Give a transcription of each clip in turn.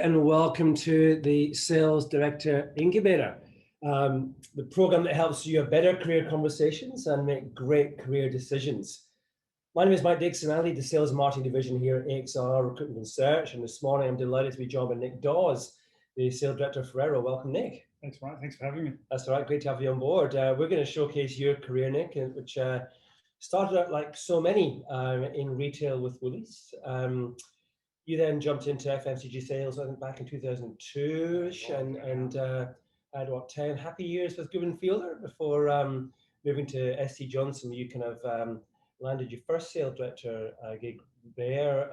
And welcome to the Sales Director Incubator, the program that helps you have better career conversations and make great career decisions. My name is Mike Dixon. I lead the Sales and Marketing Division here at AXR Recruitment and Search. And this morning, I'm delighted to be joined by Nick Dawes, the Sales Director of Ferrero. Welcome, Nick. Thanks, Mike. Thanks for having me. That's all right. Great to have you on board. We're going to showcase your career, Nick, which started out like so many in retail with Woolies. You then jumped into FMCG sales, I think back in 2002-ish, and had what, 10 happy years with Goodman Fielder before moving to SC Johnson. You kind of landed your first sales director gig there.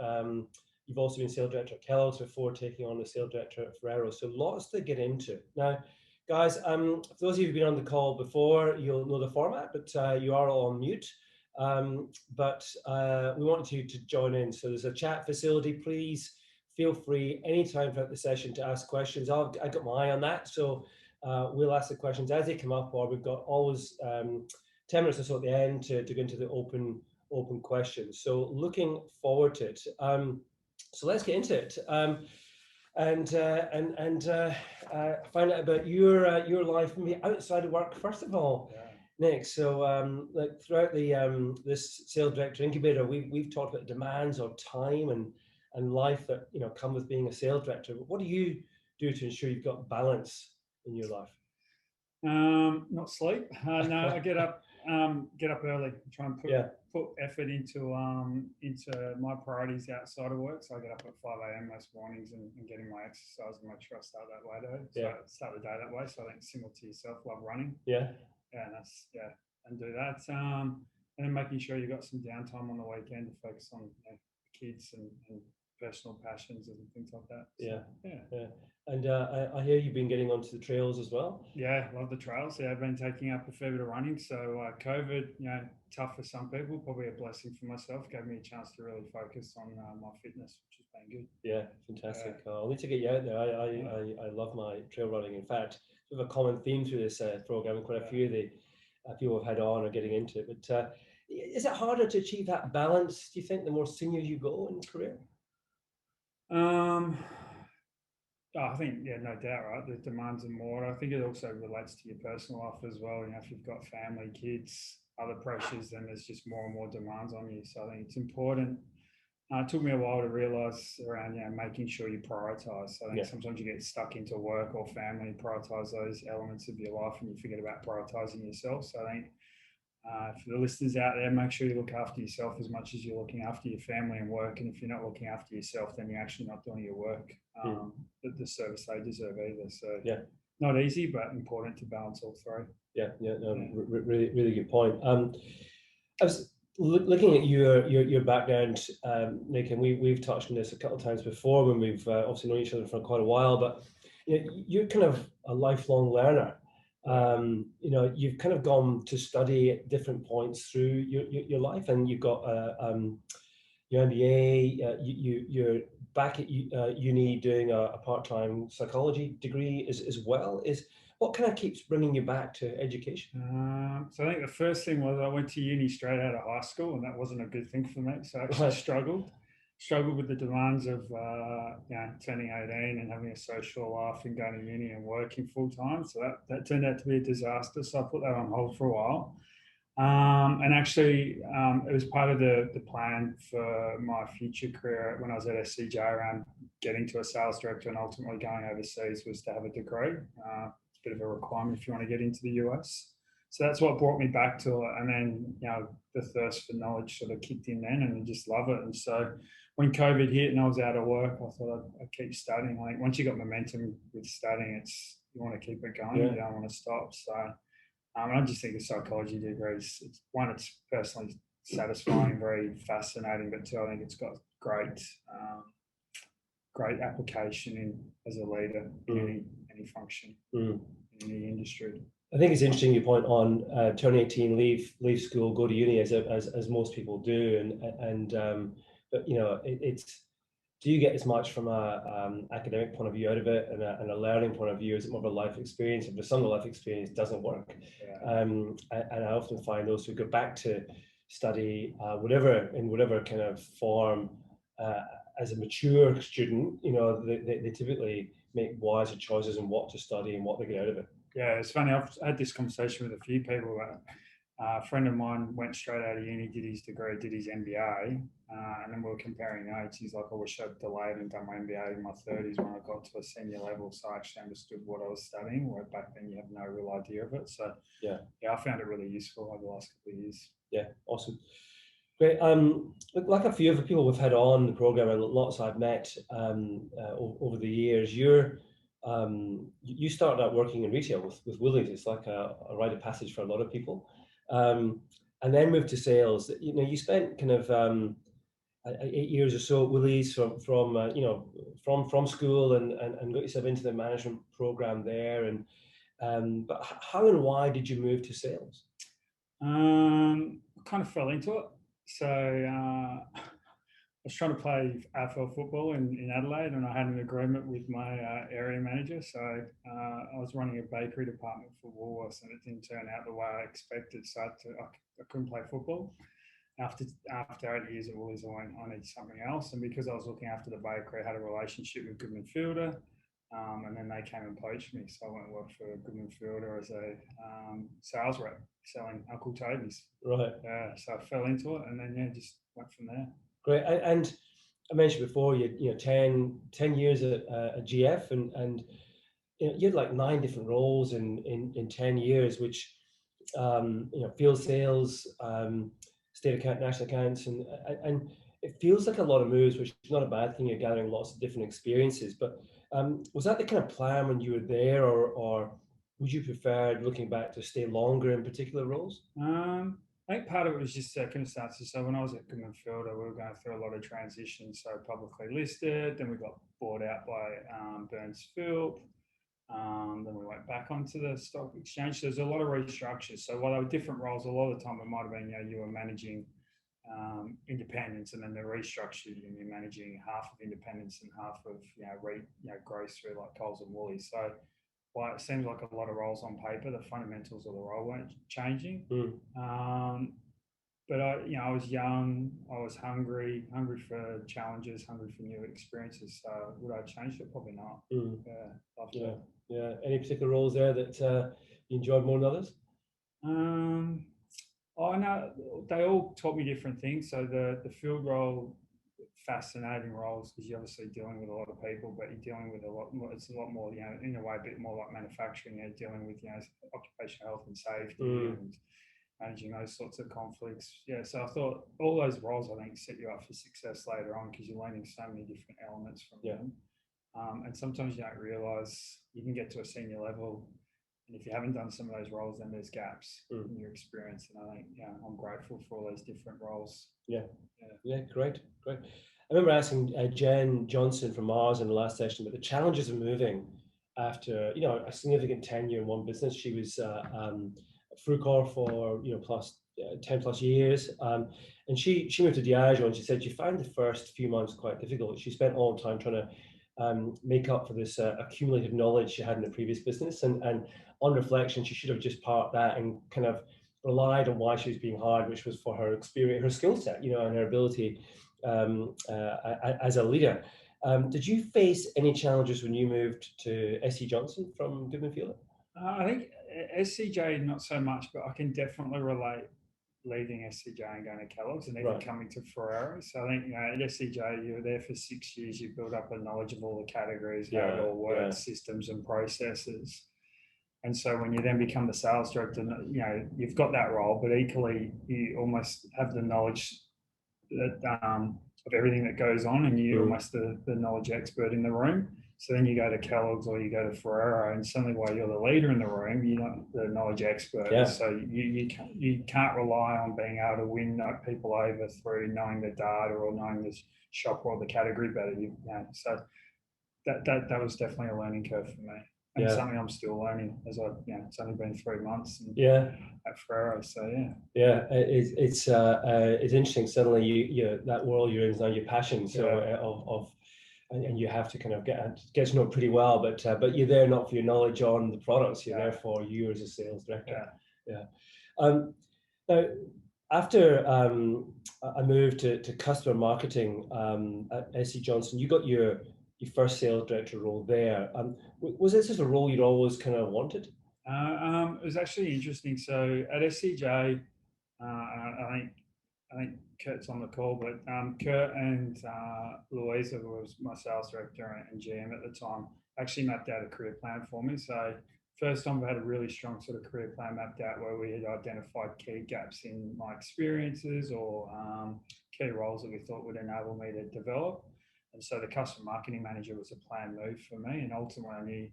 You've also been sales director at Kellogg's before taking on the sales director at Ferrero. So lots to get into. Now, guys, for those of you who've been on the call before, you'll know the format, but you are all on mute. But we want you to join in. So there's a chat facility. Please feel free anytime throughout the session to ask questions. I've got my eye on that. So we'll ask the questions as they come up, or we've got always 10 minutes or so at the end to go into the open questions. So looking forward to it. So let's get into it and find out about your life maybe outside of work, first of all. Yeah. Nick, so like throughout the this Sales Director Incubator, we've talked about demands of time and life that come with being a sales director. But what do you do to ensure you've got balance in your life? Not sleep. No, I get up early, try and put effort into my priorities outside of work. So I get up at 5 a.m. most mornings and getting my exercise and make sure I start that way though. So start the day that way. So I think similar to yourself, love running. Yeah. And do that. And then making sure you've got some downtime on the weekend to focus on kids and personal passions and things like that. So, yeah. And I hear you've been getting onto the trails as well. Yeah, love the trails. Yeah, I've been taking up a fair bit of running. So COVID, tough for some people, probably a blessing for myself. Gave me a chance to really focus on my fitness, which has been good. Yeah, fantastic. I'll need to get you out there. I love my trail running. In fact, we have a common theme through this program. Quite a few of the people have had on are getting into it. But is it harder to achieve that balance, do you think, the more senior you go in your career? I think, no doubt, right? The demands are more. I think it also relates to your personal life as well. If you've got family, kids, other pressures, then there's just more and more demands on you. So I think it's important. It took me a while to realise around, making sure you prioritise. So I think sometimes you get stuck into work or family, prioritise those elements of your life, and you forget about prioritising yourself. So I think for the listeners out there, make sure you look after yourself as much as you're looking after your family and work. And if you're not looking after yourself, then you're actually not doing your work the service they deserve either. So not easy, but important to balance all three. Really, really good point. I was looking at your background, Nick, and we've touched on this a couple of times before when we've obviously known each other for quite a while. But you're kind of a lifelong learner. You've kind of gone to study at different points through your life, and you've got your MBA. You're back at uni doing a part-time psychology degree as well. What kind of keeps bringing you back to education? So I think the first thing was I went to uni straight out of high school, and that wasn't a good thing for me. So I actually struggled with the demands of turning 18 and having a social life and going to uni and working full time. So that turned out to be a disaster. So I put that on hold for a while. And actually, it was part of the plan for my future career when I was at SCJ around getting to a sales director and ultimately going overseas was to have a degree. It's a bit of a requirement if you want to get into the US. So that's what brought me back to it. And then, the thirst for knowledge sort of kicked in then, and I just love it. And so when COVID hit and I was out of work, I thought I'd keep studying. Like once you got momentum with studying, you want to keep it going. You don't want to stop. So I just think a psychology degree it's personally satisfying, very fascinating, but two, I think it's got great application as a leader in any function in any industry. I think it's interesting you point on turn 18, leave school, go to uni as most people do, but it's, do you get as much from a academic point of view out of it and a learning point of view? Is it more of a life experience? If some of the life experience doesn't work, and I often find those who go back to study whatever kind of form as a mature student, they typically make wiser choices in what to study and what they get out of it. Yeah, it's funny. I've had this conversation with a few people. A friend of mine went straight out of uni, did his degree, did his MBA, and then we were comparing notes. He's like, I wish I'd delayed and done my MBA in my 30s when I got to a senior level, so I actually understood what I was studying, where back then you have no real idea of it. So yeah, I found it really useful over the last couple of years. Yeah, awesome. Great. Like a few of the people we've had on the program and lots I've met over the years, you started out working in retail with Woolies. It's like a rite of passage for a lot of people, and then moved to sales. You spent kind of 8 years or so at Woolies from school and got yourself into the management program there. And but how and why did you move to sales? Kind of fell into it. So I was trying to play AFL football in Adelaide, and I had an agreement with my area manager. So I was running a bakery department for Woolworths, and it didn't turn out the way I expected. So I couldn't play football. After 8 years at Woolies, I needed something else. And because I was looking after the bakery, I had a relationship with Goodman Fielder. And then they came and poached me. So I went and worked for Goodman Fielder as a sales rep, selling Uncle Toby's. Right. Yeah. So I fell into it, and then just went from there. Great. And I mentioned before, you 10 years at GF, and you had like 9 different roles in 10 years, which field sales, state account, national accounts, and it feels like a lot of moves, which is not a bad thing. You're gathering lots of different experiences, but was that the kind of plan when you were there, or would you prefer, looking back, to stay longer in particular roles? I think part of it was just circumstances. So when I was at Goodman Fielder, we were going through a lot of transitions. So publicly listed, then we got bought out by Burns Philp. Then we went back onto the stock exchange. There's a lot of restructures. So while there were different roles, a lot of the time it might have been, you were managing independents, and then they restructured and you're managing half of independents and half of growth through like Coles and Woolies. So while it seems like a lot of roles on paper, the fundamentals of the role weren't changing. But I was young, I was hungry for challenges, hungry for new experiences. So would I change it? Probably not. Yeah. Any particular roles there that you enjoyed more than others? Oh no, they all taught me different things. So the field role, fascinating roles, because you're obviously dealing with a lot of people, but you're dealing with a lot more. It's a lot more, in a way, a bit more like manufacturing. You're dealing with occupational health and safety and managing those sorts of conflicts. Yeah, so I thought all those roles, I think, set you up for success later on, because you're learning so many different elements from them. And sometimes you don't realise you can get to a senior level, and if you haven't done some of those roles, then there's gaps in your experience. And I think, I'm grateful for all those different roles. Yeah, great. I remember asking Jen Johnson from Mars in the last session about the challenges of moving after a significant tenure in one business. She was Frucor for 10 plus years, and she moved to Diageo, and she said she found the first few months quite difficult. She spent all the time trying to make up for this accumulated knowledge she had in the previous business, and on reflection, she should have just parked that and kind of relied on why she was being hired, which was for her experience, her skill set, and her ability as a leader. Did you face any challenges when you moved to SC Johnson from Goodman Fielder? I think SCJ not so much, but I can definitely relate leaving SCJ and going to Kellogg's, and even coming to Ferrero. So I think at SCJ you were there for 6 years. You build up a knowledge of all the categories, how it all works, systems and processes. And so when you then become the sales director, you've got that role, but equally you almost have the knowledge that, of everything that goes on, and you're almost the knowledge expert in the room. So then you go to Kellogg's or you go to Ferrero, and suddenly while you're the leader in the room, you're not the knowledge expert. Yeah. So you can't rely on being able to win people over through knowing the data or knowing the shop or the category better. So that was definitely a learning curve for me. And something I'm still learning, as it's only been 3 months at Ferrero. So it's interesting. Suddenly you that world you're in is now your passion. So and you have to kind of get to know it pretty well, but you're there not for your knowledge on the products. You're there for you as a sales director. Now, After I moved to customer marketing at SC Johnson, you got your first sales director role there. Was this just a role you'd always kind of wanted? It was actually interesting. So at SCJ, I think Kurt's on the call, but Kurt and Louisa, who was my sales director and GM at the time, actually mapped out a career plan for me. So first time we had a really strong sort of career plan mapped out where we had identified key gaps in my experiences or key roles that we thought would enable me to develop. And so the customer marketing manager was a planned move for me. And ultimately I knew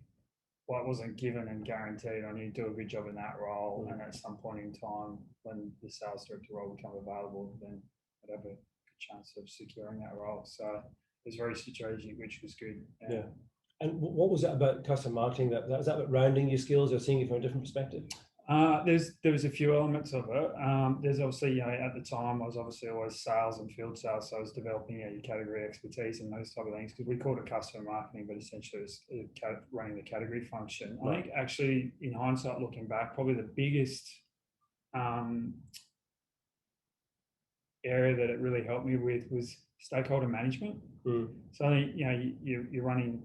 well, it wasn't given and guaranteed. I need to do a good job in that role. And at some point in time, when the sales director role become available, then I'd have a good chance of securing that role. So it was very strategic, which was good. Yeah. And what was it about customer marketing that was that about rounding your skills or seeing it from a different perspective? There was a few elements of it. There's obviously, at the time, I was obviously always sales and field sales, so I was developing your category expertise and those type of things because we called it customer marketing, but essentially it was running the category function. Right. I think actually, in hindsight, looking back, probably the biggest area that it really helped me with was stakeholder management. So I think you're running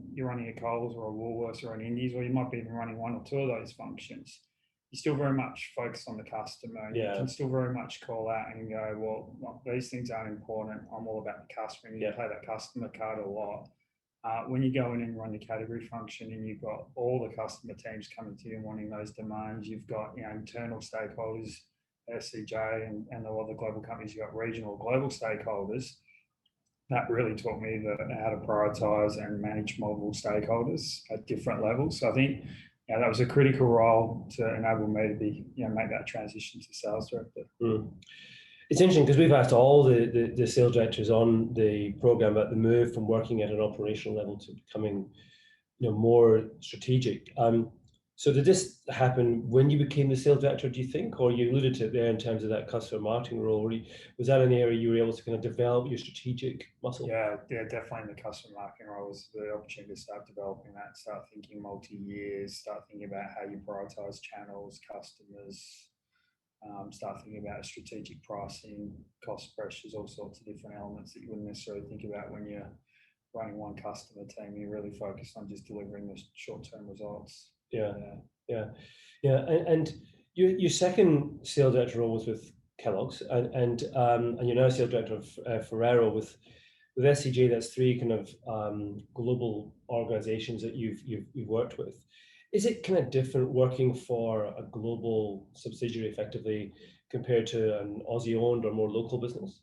a Coles or a Woolworths or an Indies, or you might be even running one or two of those functions. You're still very much focused on the customer. You can still very much call out and go, well, these things aren't important. I'm all about the customer. And you play that customer card a lot. When you go in and run the category function and you've got all the customer teams coming to you and wanting those demands, you've got internal stakeholders, SCJ and all the global companies, you've got regional global stakeholders. That really taught me how to prioritize and manage multiple stakeholders at different levels. So I think that was a critical role to enable me to be, make that transition to sales director. It's interesting because we've asked all the sales directors on the program about the move from working at an operational level to becoming, more strategic. So did this happen when you became the sales director, do you think, or you alluded to it there in terms of that customer marketing role? Was that an area you were able to kind of develop your strategic muscle? Yeah, definitely in the customer marketing role was the opportunity to start developing that, start thinking multi-years, start thinking about how you prioritize channels, customers, start thinking about strategic pricing, cost pressures, all sorts of different elements that you wouldn't necessarily think about when you're running one customer team. You're really focused on just delivering the short-term results. And your second sales director role was with Kellogg's, and you're now sales director of Ferrero with SCJ. That's three kind of global organizations that you've worked with. Is it kind of different working for a global subsidiary effectively compared to an Aussie-owned or more local business?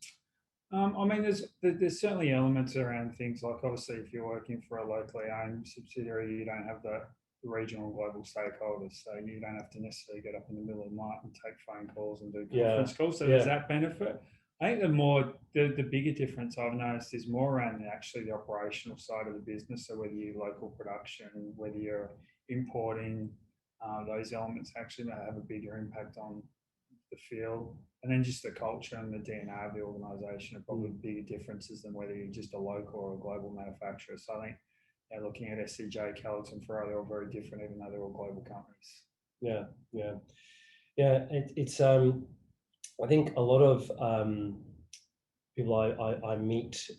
I mean, there's certainly elements around things like, obviously, if you're working for a locally owned subsidiary, you don't have the regional global stakeholders, so you don't have to necessarily get up in the middle of the night and take phone calls and do conference calls. So there's that benefit. I think the bigger difference I've noticed is more around the operational side of the business. So whether you're local production, whether you're importing, those elements actually have a bigger impact on the field. And then just the culture and the DNA of the organisation are probably bigger differences than whether you're just a local or a global manufacturer. So I think looking at SCJ, Kellogg's and Ferrero, they're all very different, even though they're all global companies. It's I think a lot of people I meet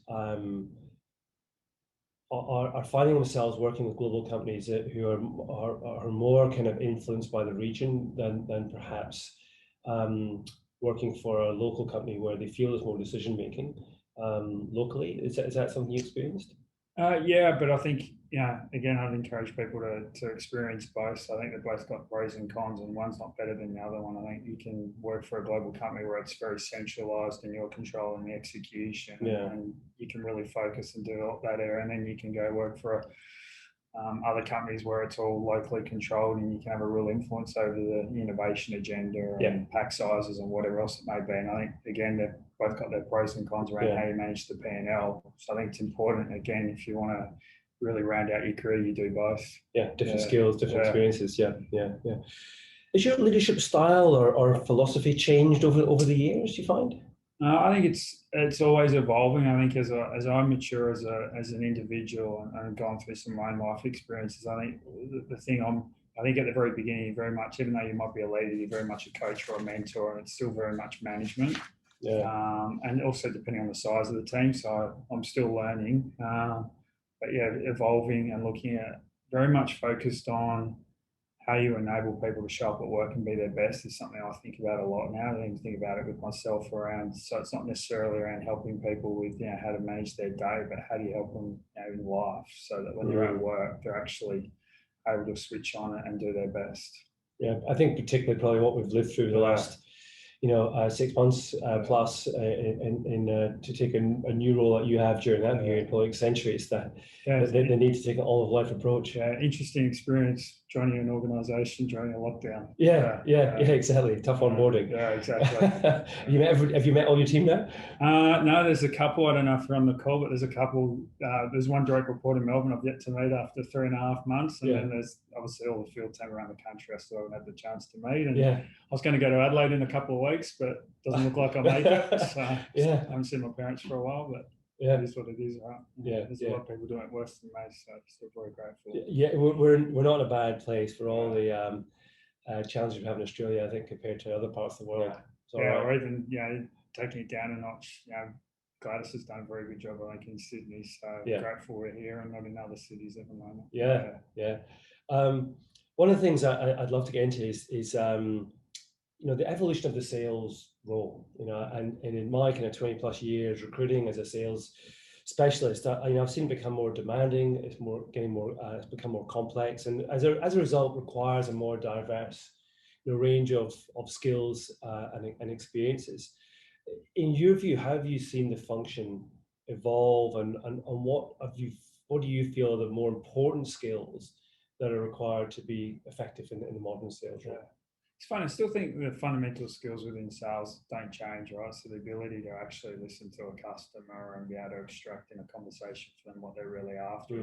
are finding themselves working with global companies who are more kind of influenced by the region than perhaps working for a local company where they feel there's more decision making locally. Is that something you experienced? But I think, again, I'd encourage people to experience both. So I think they've both got pros and cons, and one's not better than the other one. I think you can work for a global company where it's very centralized and you're controlling the execution, and you can really focus and develop that area. And then you can go work for other companies where it's all locally controlled and you can have a real influence over the innovation agenda and pack sizes and whatever else it may be. And I think, again, they've both got their pros and cons around how you manage the P&L. So I think it's important, again, if you want to really round out your career, you do both. Different skills, different experiences. Has your leadership style or philosophy changed over the years, you find? I think it's always evolving. I think as I mature as an individual and gone through some of my own life experiences, I think the thing I'm I think at the very beginning, very much, even though you might be a leader, you're very much a coach or a mentor, and it's still very much management. And also depending on the size of the team. So I'm still learning, but yeah, evolving and looking at very much focused on how you enable people to show up at work and be their best is something I think about a lot now. I even think about it with myself around, so it's not necessarily around helping people with, how to manage their day, but how do you help them in life so that when they're at work, they're actually able to switch on it and do their best. Yeah, I think particularly probably what we've lived through the last 6 months plus to take a new role that you have during that period probably accentuates that they need to take an all of life approach. Interesting experience joining an organisation during a lockdown. Yeah, exactly. Tough onboarding. Yeah, exactly. Have you met all your team now? No, there's a couple. I don't know if they're on the call, but there's a couple. There's one direct report in Melbourne I've yet to meet after 3.5 months, and then there's obviously all the field team around the country I still haven't had the chance to meet. And I was going to go to Adelaide in a couple of weeks, but it doesn't look like I'll make it. So I haven't seen my parents for a while, but it is what it is, right? There's a lot of people doing it worse than me, so I'm still very grateful. Yeah, we're not in a bad place for all the challenges we have in Australia, I think, compared to other parts of the world. Or even taking it down a notch. Gladys has done a very good job, I think, in Sydney. So grateful we're here and not in other cities at the moment. One of the things I'd love to get into is the evolution of the sales role. And in my kind of 20 plus years recruiting as a sales specialist, I've seen it become more demanding. It's become more complex, and as a result, requires a more diverse range of skills and experiences. In your view, how have you seen the function evolve, and what do you feel are the more important skills that are required to be effective in the modern sales role? It's fun. I still think the fundamental skills within sales don't change, right? So the ability to actually listen to a customer and be able to extract in a conversation for them what they're really after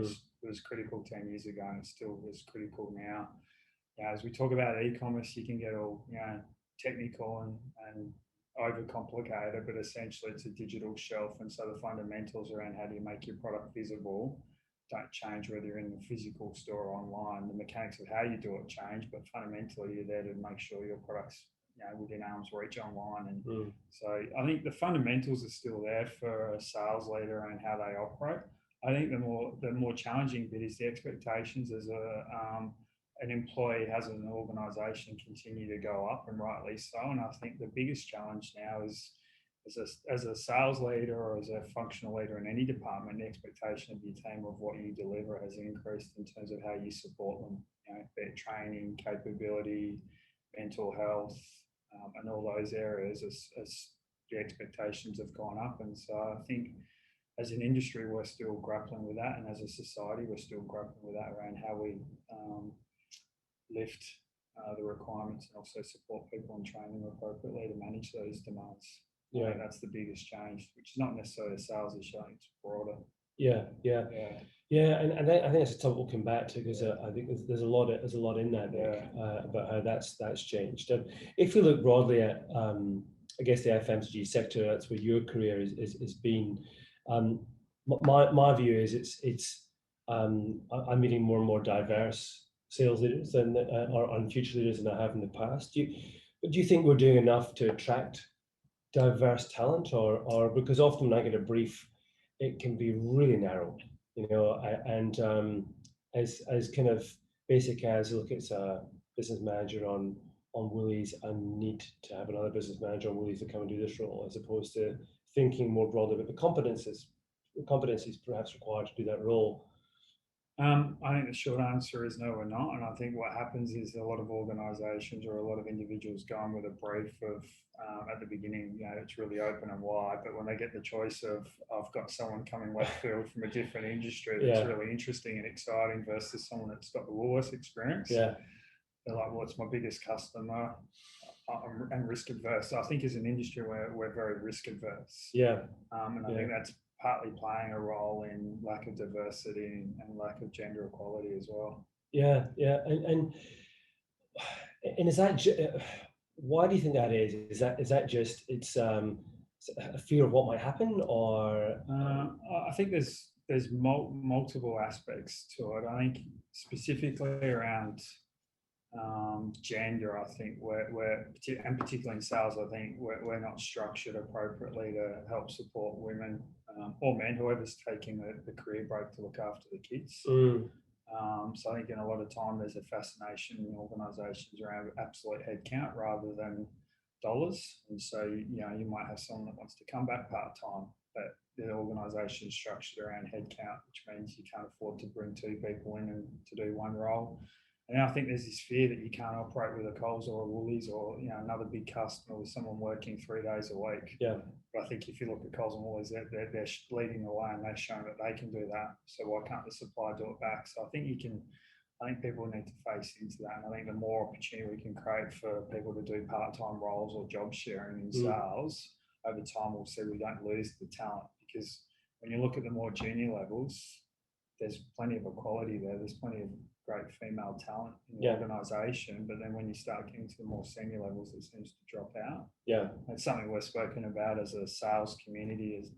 was critical 10 years ago, and it still is critical now. As we talk about e-commerce, you can get all technical and overcomplicated, but essentially it's a digital shelf, and so the fundamentals around how do you make your product visible don't change whether you're in the physical store or online. The mechanics of how you do it change, but fundamentally you're there to make sure your product's within arm's reach online. And so I think the fundamentals are still there for a sales leader and how they operate. I think the more challenging bit is the expectations as an employee has an organisation continue to go up, and rightly so. And I think the biggest challenge now is as a sales leader or as a functional leader in any department, the expectation of your team of what you deliver has increased in terms of how you support them, be it training, capability, mental health, and all those areas as the expectations have gone up. And so I think as an industry, we're still grappling with that, and as a society, we're still grappling with that around how we lift the requirements and also support people and train them appropriately to manage those demands. That's the biggest change, which is not necessarily a sales issue, it's broader. And I think that's a topic we'll come back to, because I think there's a lot in that about how that's changed. And if we look broadly at I guess the FMCG sector, that's where your career is been. My view is I'm meeting more and more diverse sales leaders and future leaders than I have in the past. Do you think we're doing enough to attract diverse talent, or because often when I get a brief, it can be really narrow, and as kind of basic as, look, it's a business manager on Woolies, I need to have another business manager on Woolies to come and do this role, as opposed to thinking more broadly about the competencies perhaps required to do that role. I think the short answer is no, we're not. And I think what happens is a lot of organisations or a lot of individuals go on with a brief of, at the beginning, it's really open and wide. But when they get the choice of, I've got someone coming left field from a different industry that's really interesting and exciting versus someone that's got the Woolworths experience, they're like, well, it's my biggest customer and risk adverse. So I think as an industry, we're very risk adverse. And I think that's partly playing a role in lack of diversity and lack of gender equality as well. And is that why do you think that is? Is that just it's a fear of what might happen, or? I think there's multiple aspects to it. I think specifically around gender, I think and particularly in sales, I think we're not structured appropriately to help support women or men, whoever's taking the career break to look after the kids. So I think in a lot of time there's a fascination in organisations around absolute headcount rather than dollars. And so, you might have someone that wants to come back part-time, but the organisation is structured around headcount, which means you can't afford to bring 2 people in and to do one role. And I think there's this fear that you can't operate with a Coles or a Woolies or another big customer with someone working 3 days a week. Yeah. But I think if you look at Coles and Woolies, they're leading the way and they've shown that they can do that. So why can't the supplier do it back? So I think people need to face into that. And I think the more opportunity we can create for people to do part-time roles or job sharing in sales, over time we'll see we don't lose the talent, because when you look at the more junior levels, there's plenty of equality there. There's plenty of great female talent in the organisation, but then when you start getting to the more senior levels, it seems to drop out. Yeah, it's something we're spoken about as a sales community as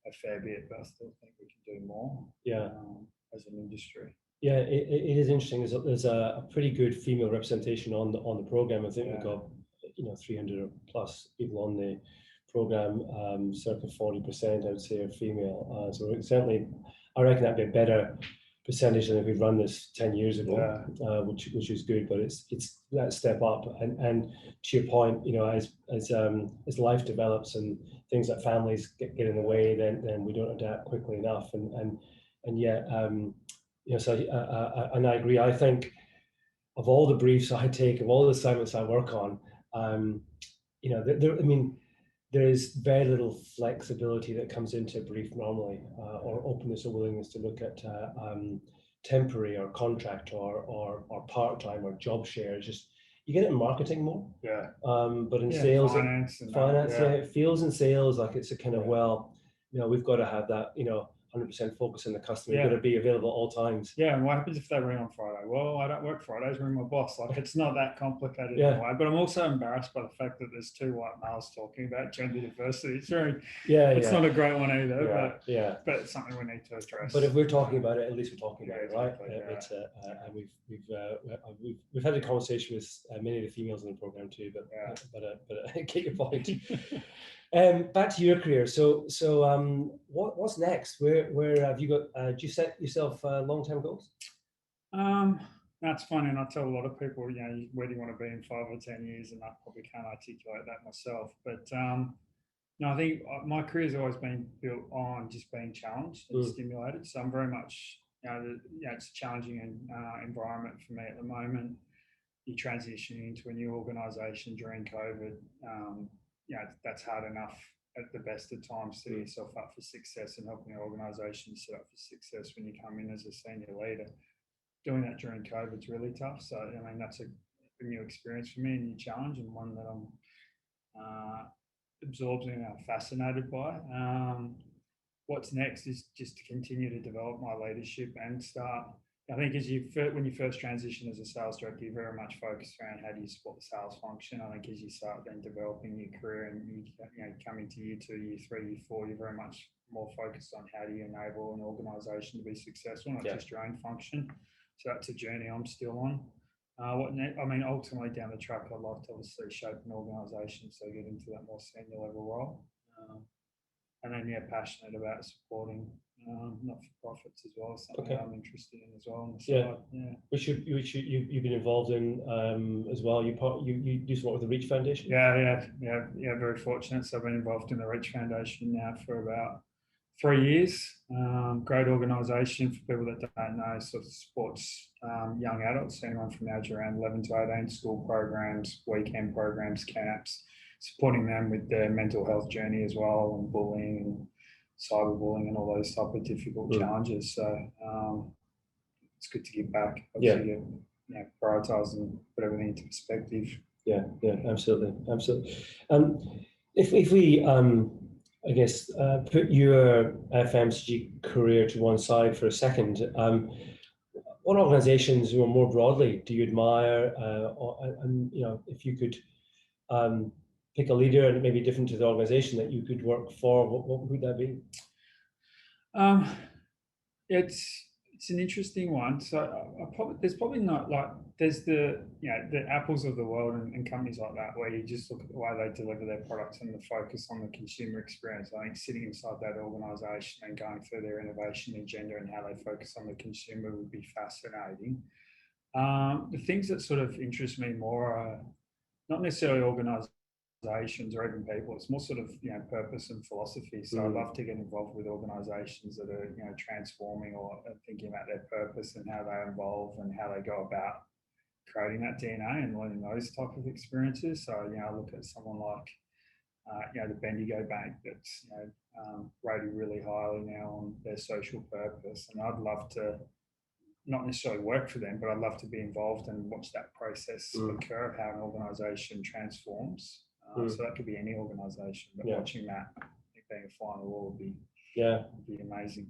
a fair bit, but I still think we can do more. Yeah, as an industry. Yeah, it is interesting. There's a pretty good female representation on the program. I think we've got 300 or plus people on the program. Circa 40%, I would say, are female. So certainly, I reckon that'd be a better percentage than if we'd run this 10 years ago, which is good. But it's that step up. And to your point, as life develops and things like families get in the way, then we don't adapt quickly enough. And yet. So and I agree. I think of all the briefs I take, of all the assignments I work on, there is very little flexibility that comes into a brief normally, or openness or willingness to look at temporary or contract or part-time or job share. Just you get it in marketing more, but in sales, finance, it feels in sales like it's a kind of we've got to have that 100% focus on the customer. You've got to be available at all times. Yeah, and what happens if they ring on Friday? Well, I don't work Fridays, ring my boss. Like, it's not that complicated in a way. But I'm also embarrassed by the fact that there's 2 white males talking about gender diversity. It's not a great one either. But it's something we need to address. But if we're talking about it, at least we're talking about it, right? And we've had a conversation with many of the females in the program too. But I get your point. Back to your career. So what's next? Where have you got? Do you set yourself long-term goals? That's funny, and I tell a lot of people, where do you want to be in 5 or 10 years? And I probably can't articulate that myself. But I think my career's always been built on just being challenged and stimulated. So I'm very much, it's a challenging environment for me at the moment. You're transitioning into a new organisation during COVID. That's hard enough at the best of times, setting yourself up for success and helping an organisation set up for success when you come in as a senior leader. Doing that during COVID is really tough. So, that's a new experience for me, a new challenge, and one that I'm absorbed in and fascinated by. What's next is just to continue to develop my leadership and start. I think when you first transition as a sales director, you're very much focused around how do you support the sales function. I think as you start then developing your career and you come into year 2, year 3, year 4, you're very much more focused on how do you enable an organisation to be successful, not just your own function. So that's a journey I'm still on. Ultimately down the track, I'd like to obviously shape an organisation, so get into that more senior level role. And then, passionate about supporting not-for-profits as well, something I'm interested in as well on the side. Which you've been involved in as well. You do some work with the Reach Foundation? Yeah, very fortunate. So I've been involved in the Reach Foundation now for about 3 years. Great organisation for people that don't know, sort of supports young adults, anyone from the age around 11 to 18, school programs, weekend programs, camps, supporting them with their mental health journey as well, and bullying and cyberbullying and all those type of difficult challenges. So it's good to give back. Obviously, prioritise and put everything into perspective. Yeah, absolutely. If we I guess put your FMCG career to one side for a second, what organisations more broadly do you admire? And if you could pick a leader and maybe different to the organisation that you could work for, what would that be? It's an interesting one. So there's probably not like there's the Apples of the world and companies like that where you just look at the way they deliver their products and the focus on the consumer experience. I think sitting inside that organisation and going through their innovation agenda and how they focus on the consumer would be fascinating. The things that sort of interest me more are not necessarily organisations or even people. It's more sort of purpose and philosophy. So I'd love to get involved with organisations that are transforming or thinking about their purpose and how they evolve and how they go about creating that DNA and learning those type of experiences. So I look at someone like the Bendigo Bank that's rated really highly now on their social purpose, and I'd love to not necessarily work for them, but I'd love to be involved and watch that process occur of how an organisation transforms. So that could be any organisation, but watching that, I think being a fly on the wall would be amazing.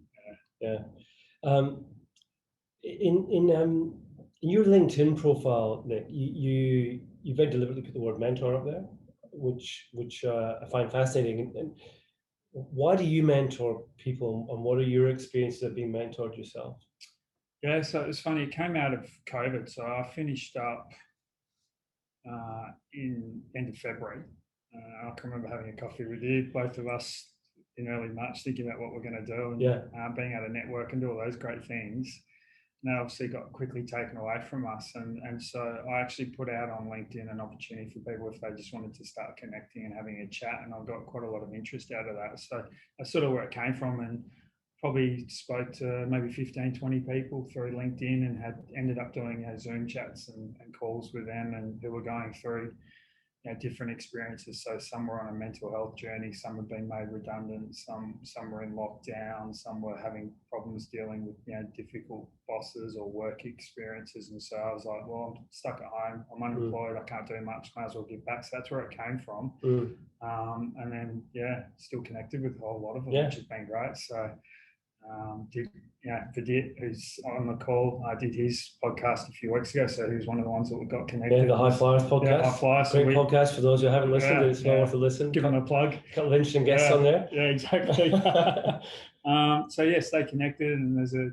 In your LinkedIn profile, Nick, you very deliberately put the word mentor up there, which I find fascinating. And why do you mentor people, and what are your experiences of being mentored yourself? Yeah, so it's funny. It came out of COVID. So I finished up in end of February. I can remember having a coffee with you, both of us, in early March, thinking about what we're going to do and being able to network and do all those great things. And that obviously got quickly taken away from us. And so I actually put out on LinkedIn an opportunity for people if they just wanted to start connecting and having a chat. And I got quite a lot of interest out of that. So that's sort of where it came from. And probably spoke to maybe 15, 20 people through LinkedIn and ended up doing Zoom chats and calls with them, and who were going through different experiences. So some were on a mental health journey, some had been made redundant, some were in lockdown, some were having problems dealing with difficult bosses or work experiences. And so I was like, well, I'm stuck at home, I'm unemployed, I can't do much, might as well give back. So that's where it came from. And then still connected with a whole lot of them, which has been great. So Vidit, who's on the call, did his podcast a few weeks ago, so he was one of the ones that we got connected. Yeah, the High Flyers podcast. High Flyers. Great podcast for those who haven't listened. It's well worth a listen. Give them a plug. A couple of interesting guests on there. Yeah, exactly. So stay connected. And there's a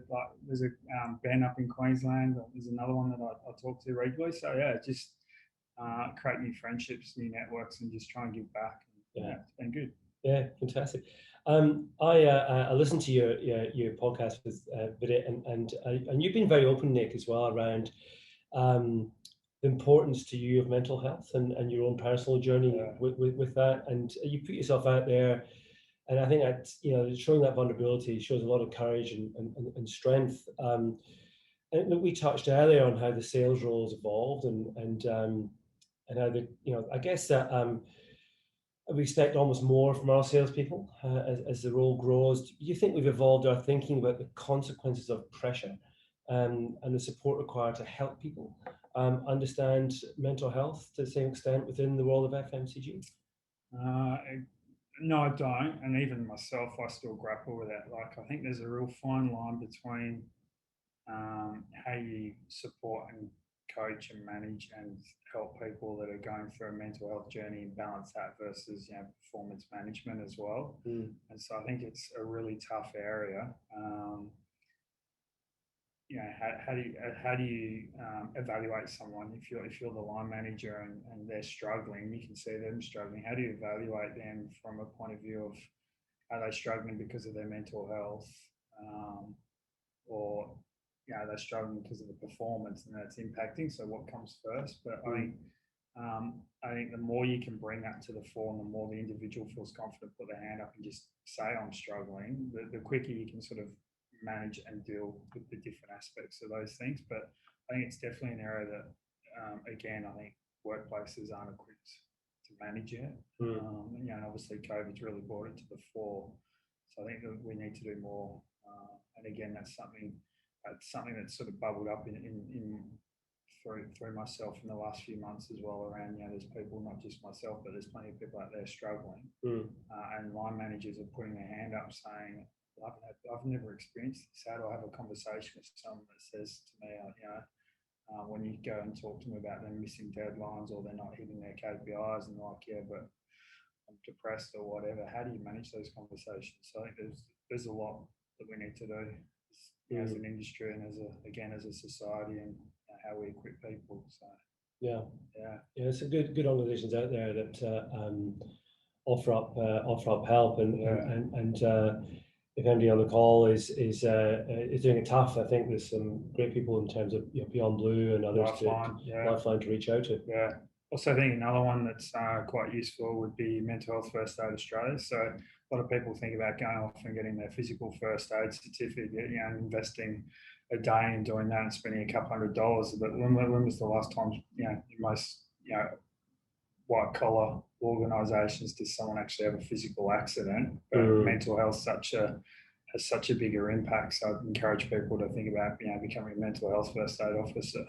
band up in Queensland. There's another one that I talk to regularly. So just create new friendships, new networks, and just try and give back. It's been good. Yeah, fantastic. I listened to your podcast with Vidit, and you've been very open, Nick, as well, around the importance to you of mental health and your own personal journey with that. And you put yourself out there, and I think that showing that vulnerability shows a lot of courage and strength. And we touched earlier on how the sales roles evolved and how I guess that. We expect almost more from our salespeople as the role grows. Do you think we've evolved our thinking about the consequences of pressure and the support required to help people understand mental health to the same extent within the world of FMCG? No, I don't. And even myself, I still grapple with that. Like, I think there's a real fine line between how you support and coach and manage and help people that are going through a mental health journey and balance that versus performance management as well. And so I think it's a really tough area. How do you evaluate someone if you're the line manager and they're struggling? You can see them struggling. How do you evaluate them from a point of view of are they struggling because of their mental health, or they're struggling because of the performance and that's impacting? So what comes first? But I think the more you can bring that to the fore and the more the individual feels confident, put their hand up and just say I'm struggling, the quicker you can sort of manage and deal with the different aspects of those things. But I think it's definitely an area that, again, I think workplaces aren't equipped to manage it. And obviously COVID's really brought it to the fore. So I think that we need to do more. And again, that's something that's sort of bubbled up in through myself in the last few months as well, around there's people, not just myself, but there's plenty of people out there struggling, and line managers are putting their hand up saying, I've never experienced this. How do I have a conversation with someone that says to me, when you go and talk to them about them missing deadlines or they're not hitting their KPIs, and they're like, but I'm depressed or whatever. How do you manage those conversations? So I think there's a lot that we need to do. as an industry and as a society, and how we equip people. So yeah, yeah, there's some good organisations out there that offer up help, and if anybody on the call is doing it tough, I think there's some great people in terms of Beyond Blue and others Lifeline to reach out to. Yeah. Also, I think another one that's quite useful would be Mental Health First Aid Australia. So a lot of people think about going off and getting their physical first aid certificate, investing a day in doing that and spending a couple $100. But when was the last time, most white collar organisations did someone actually have a physical accident? But mental health has such a bigger impact. So I'd encourage people to think about becoming a mental health first aid officer.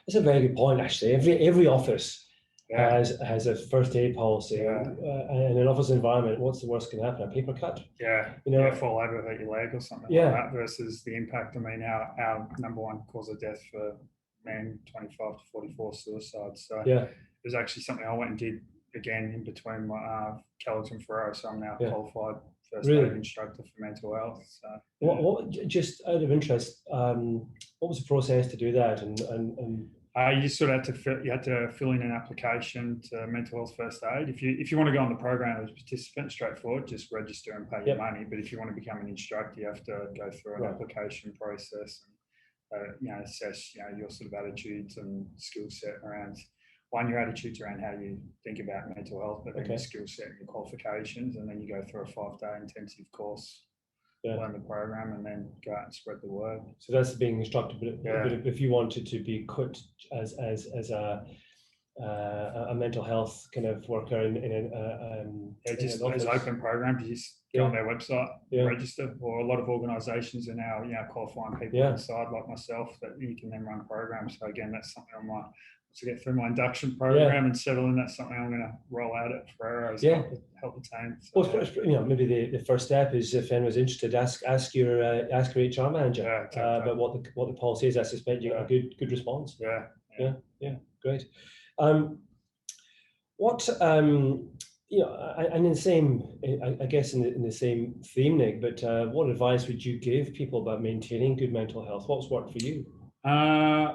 That's a very good point, actually. Every office has a first aid policy. In an office environment, what's the worst can happen? A paper cut? Fall over, hurt your leg or something like that, versus the impact. I mean, our number one cause of death for men 25 to 44 suicides. So it was actually something I went and did again in between my Kellogg and Ferrero. So I'm now qualified first aid instructor for mental health. So what just out of interest, what was the process to do that? And you just sort of had to fill in an application to Mental Health First Aid. If you want to go on the program as a participant, straightforward, just register and pay your money. But if you want to become an instructor, you have to go through an application process and assess your sort of attitudes and skill set around your attitudes around how you think about mental health, but then your skill set and your qualifications, and then you go through a 5-day intensive course. Learn the program and then go out and spread the word. So that's being instructed. But if you wanted to be equipped as a mental health kind of worker in just an open program, you just go on their website, register. Or a lot of organisations are now qualifying people inside, like myself, that you can then run programs. So again, that's something to get through my induction program and settle in. That's something I'm going to roll out at Ferrero. Help the team. So, well, maybe the first step is, if anyone's interested, ask your HR manager about what the policy is. I suspect you get a good response. Yeah, great. What and in the same, I guess in the same theme, Nick. But what advice would you give people about maintaining good mental health? What's worked for you?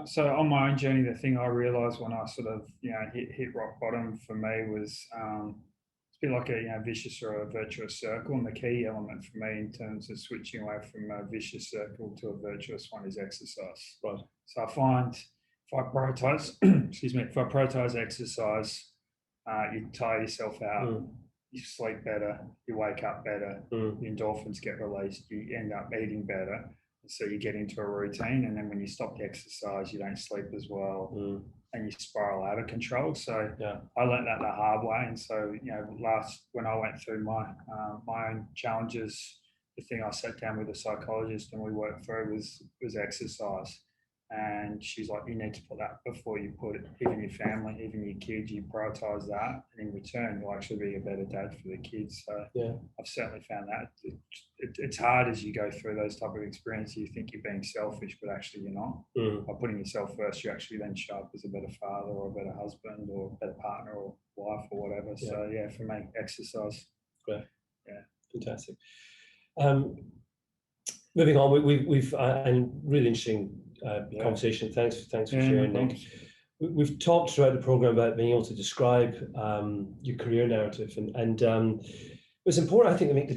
So on my own journey, the thing I realised when I sort of hit rock bottom for me was it's a bit like a vicious or a virtuous circle, and the key element for me in terms of switching away from a vicious circle to a virtuous one is exercise. Right. So I find if I prioritise, exercise, you tire yourself out, you sleep better, you wake up better, the endorphins get released, you end up eating better. So you get into a routine, and then when you stop the exercise, you don't sleep as well, and you spiral out of control. So I learned that the hard way. And so when I went through my own challenges, the thing I sat down with a psychologist and we worked through was exercise. And she's like, you need to put that before you put it, even your family, even your kids, you prioritise that. And in return, you'll actually be a better dad for the kids. So I've certainly found that. It's hard as you go through those type of experiences. You think you're being selfish, but actually you're not. By putting yourself first, you actually then show up as a better father or a better husband or a better partner or wife or whatever. So for me, exercise. Great. Yeah, fantastic. Moving on, we've and really interesting conversation. Thanks for sharing, Nick. We've talked throughout the program about being able to describe your career narrative, and it's important, I think, to make the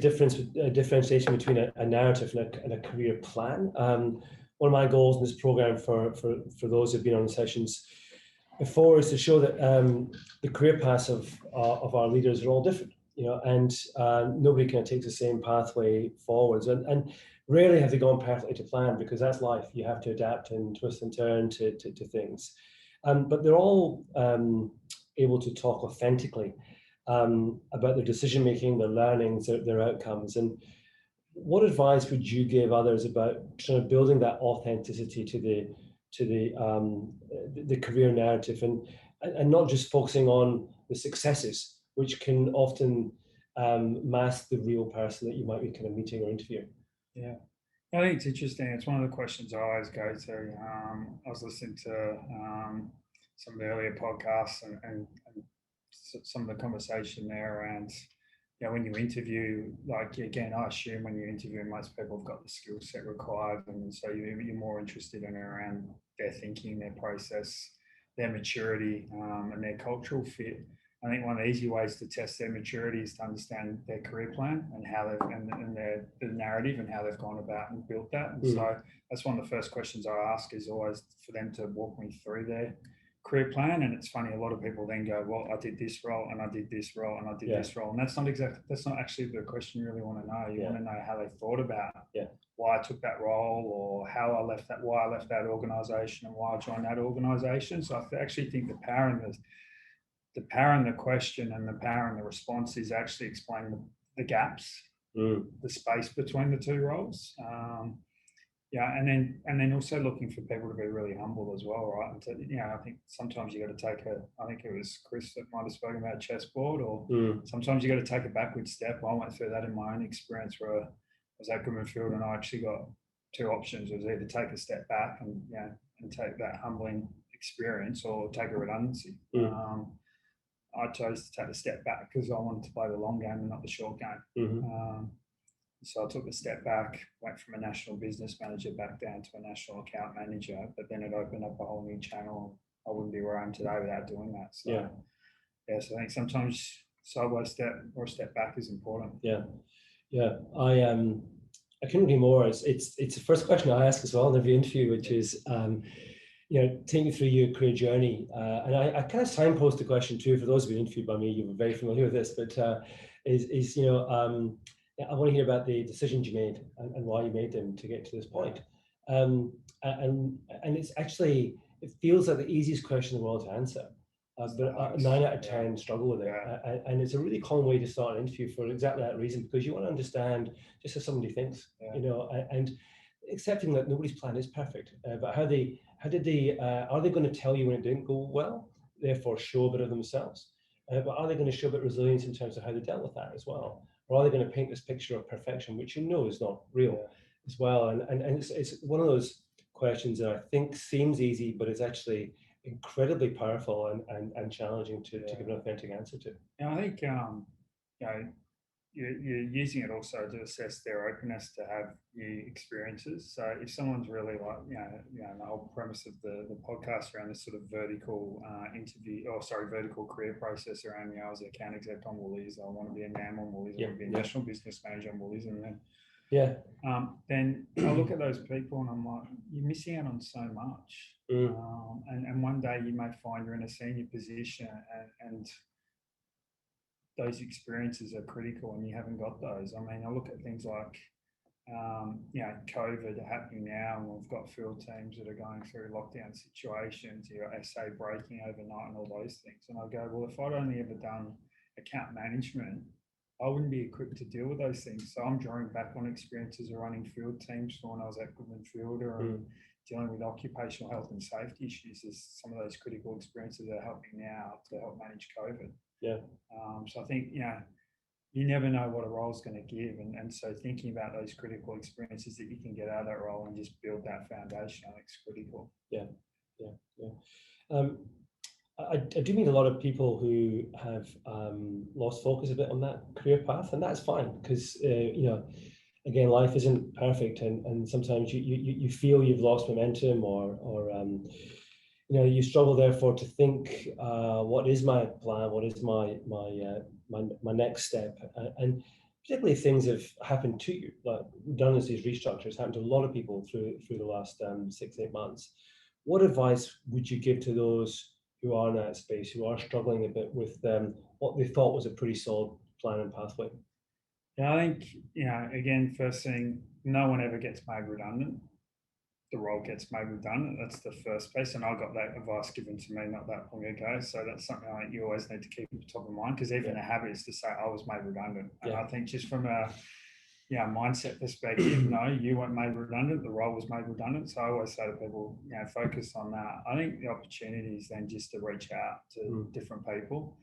differentiation between a narrative and a career plan. One of my goals in this program for those who've been on the sessions before is to show that the career paths of our leaders are all different, and nobody kind of takes the same pathway forwards, and rarely have they gone perfectly to plan, because that's life. You have to adapt and twist and turn to things, but they're all able to talk authentically about their decision making, their learnings, their outcomes. And what advice would you give others about kind of building that authenticity to the career narrative, and not just focusing on the successes, which can often mask the real person that you might be kind of meeting or interviewing? Yeah, I think it's interesting. It's one of the questions I always go to. I was listening to some of the earlier podcasts and some of the conversation there around when you interview, like, again, I assume when you interview, most people have got the skill set required, and so you're more interested in around their thinking, their process, their maturity, and their cultural fit. I think one of the easy ways to test their maturity is to understand their career plan and how they've and the narrative and how they've gone about and built that. And so that's one of the first questions I ask, is always for them to walk me through their career plan. And it's funny, a lot of people then go, well, I did this role and I did this role and I did this role, and that's not actually the question you really want to know. You want to know how they thought about why I took that role, or why I left that organization and why I joined that organization. So I actually think the power in the question and the power in the response is actually explaining the gaps, the space between the two roles. And then also looking for people to be really humble as well, right? And to, I think sometimes you got to I think it was Chris that might have spoken about chessboard, or sometimes you got to take a backward step. I went through that in my own experience where I was at Goodman Field, and I actually got two options. It was either take a step back and take that humbling experience, or take a redundancy. I chose to take a step back because I wanted to play the long game and not the short game. So I took a step back, went from a national business manager back down to a national account manager, but then it opened up a whole new channel. I wouldn't be where I am today without doing that. So, so I think sometimes sideways step or a step back is important. I couldn't agree more. It's the first question I ask as well in every interview, which is, take me through your career journey. And I kind of signpost the question too, for those of you interviewed by me, you were very familiar with this, but I want to hear about the decisions you made and why you made them to get to this point. And it's actually, it feels like the easiest question in the world to answer. But 9 out of 10 struggle with it. And it's a really common way to start an interview for exactly that reason, because you want to understand just how somebody thinks, and accepting that nobody's plan is perfect, but are they going to tell you when it didn't go well, therefore show a bit of themselves? But are they going to show a bit of resilience in terms of how they dealt with that as well? Or are they going to paint this picture of perfection, which is not real as well? And it's one of those questions that I think seems easy, but it's actually incredibly powerful and challenging to give an authentic answer to. And I think you're using it also to assess their openness to have new experiences. So if someone's really like, the whole premise of the podcast around this sort of vertical vertical career process around, I was an account exec on Woolies, I want to be a NAM on Woolies, I want to be a national business manager on Woolies, and then then I look at those people and I'm like, you're missing out on so much. And one day you may find you're in a senior position and those experiences are critical and you haven't got those. I mean, I look at things like, COVID happening now, and we've got field teams that are going through lockdown situations, SA breaking overnight and all those things. And I go, well, if I'd only ever done account management, I wouldn't be equipped to deal with those things. So I'm drawing back on experiences of running field teams from when I was at Goodman Fielder and dealing with occupational health and safety issues. Is some of those critical experiences that are helping now to help manage COVID. So I think, you never know what a role is going to give. And so thinking about those critical experiences that you can get out of that role and just build that foundation, I think is critical. I do meet a lot of people who have lost focus a bit on that career path, and that's fine because, again, life isn't perfect, and sometimes you feel you've lost momentum, or you struggle therefore to think, what is my plan, what is my next step, and particularly if things have happened to you, like redundancies, restructures happened to a lot of people through the last 6-8 months. What advice would you give to those who are in that space, who are struggling a bit with what they thought was a pretty solid plan and pathway? I think, again, first thing, no one ever gets made redundant. The role gets made redundant. That's the first piece. And I got that advice given to me not that long ago. So that's something I think you always need to keep at the top of mind, because even a habit is to say, I was made redundant. And I think just from a mindset perspective, no, you weren't made redundant. The role was made redundant. So I always say to people, focus on that. I think the opportunity is then just to reach out to different people.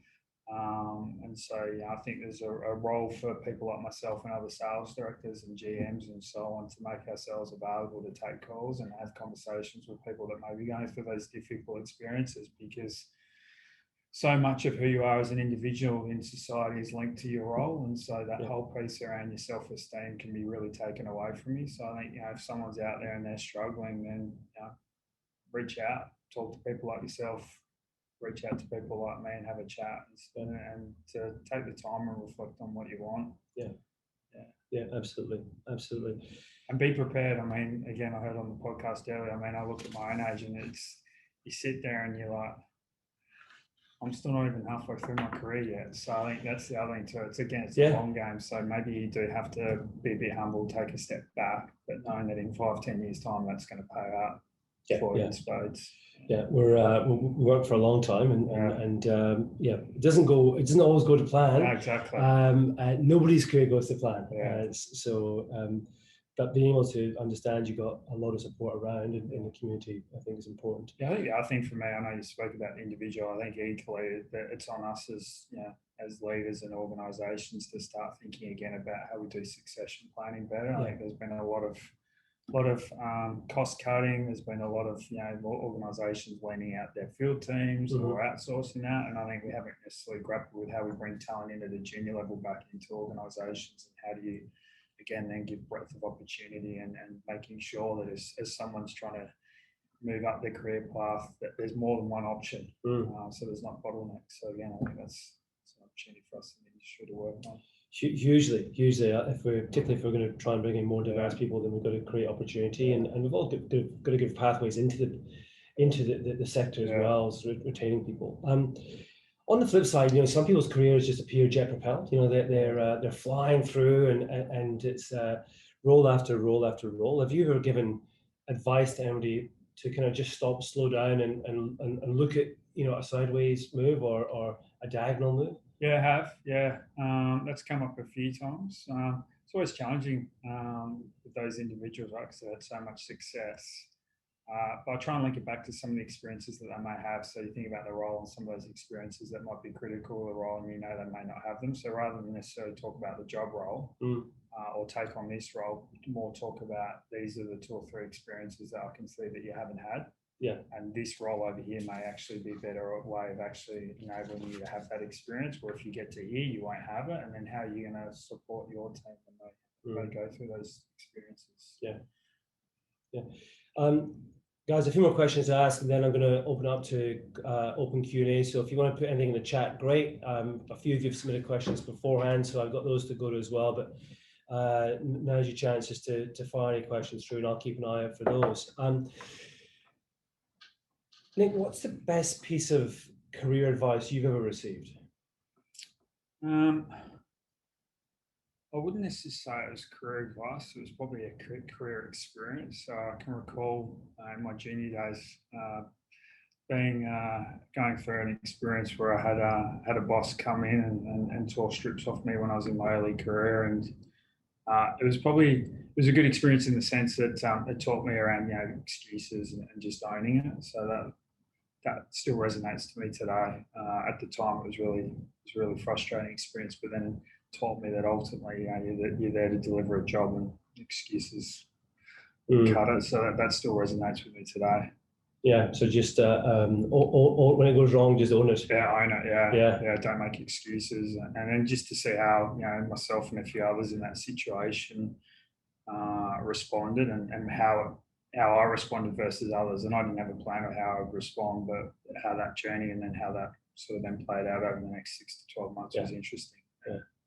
And so I think there's a role for people like myself and other sales directors and GMs and so on to make ourselves available to take calls and have conversations with people that may be going through those difficult experiences, because so much of who you are as an individual in society is linked to your role, and so that whole piece around your self-esteem can be really taken away from you. So I think, if someone's out there and they're struggling, then reach out, talk to people like yourself, reach out to people like me and have a chat, and to take the time and reflect on what you want. Yeah, absolutely. And be prepared. I mean, again, I heard on the podcast earlier, I look at my own age, and you sit there and you're like, I'm still not even halfway through my career yet. So I think that's the other thing too. It's a long game. So maybe you do have to be a bit humble, take a step back, but knowing that in 5-10 years time, that's going to pay out for you in spades. Yeah, we work for a long time, and it doesn't always go to plan. Yeah, exactly. Nobody's career goes to plan. But being able to understand you got a lot of support around in the community, I think, is important. Yeah, I think for me, I know you spoke about the individual. I think equally that it's on us as leaders and organisations to start thinking again about how we do succession planning better. I think there's been a lot of cost cutting. There's been a lot of organisations leaning out their field teams or outsourcing that, and I think we haven't necessarily grappled with how we bring talent into the junior level back into organisations, and how do you again then give breadth of opportunity and making sure that as someone's trying to move up their career path, that there's more than one option, so there's not bottlenecks. So again, I think that's an opportunity for us in the industry to work on. Hugely, particularly if we're going to try and bring in more diverse people, then we've got to create opportunity, and we've all got to give pathways into the sector as well, so retaining people. On the flip side, some people's careers just appear jet propelled. They're flying through, and it's role after role after role. Have you ever given advice to anybody to kind of just stop, slow down, and look at a sideways move or a diagonal move? Yeah, I have. That's come up a few times. It's always challenging with those individuals, right? Because they had so much success. But I try and link it back to some of the experiences that they may have. So you think about the role and some of those experiences that might be critical of the role, and they may not have them. So rather than necessarily talk about the job role or take on this role, more talk about these are the 2 or 3 experiences that I can see that you haven't had. Yeah. And this role over here may actually be a better way of actually enabling you to have that experience, where if you get to here, you won't have it. And then how are you going to support your team when they go through those experiences? Yeah. Guys, a few more questions to ask, and then I'm going to open up to open Q&A. So if you want to put anything in the chat, great. A few of you have submitted questions beforehand, so I've got those to go to as well. But now's your chance just to fire any questions through, and I'll keep an eye out for those. Nick, what's the best piece of career advice you've ever received? I wouldn't necessarily say it was career advice. It was probably a career experience. So I can recall in my junior days going through an experience where I had a boss come in and tore strips off me when I was in my early career, and it was a good experience in the sense that it taught me around excuses and just owning it. So that still resonates to me today. At the time, it was a really frustrating experience, but then it taught me that ultimately, you're there to deliver a job, and excuses cut it. So that still resonates with me today. Yeah. So just when it goes wrong, just own it. Yeah, own it. Yeah. Don't make excuses, and then just to see how myself and a few others in that situation responded, and how I responded versus others. And I didn't have a plan of how I would respond, but how that journey and then how that sort of then played out over the next 6 to 12 months was interesting.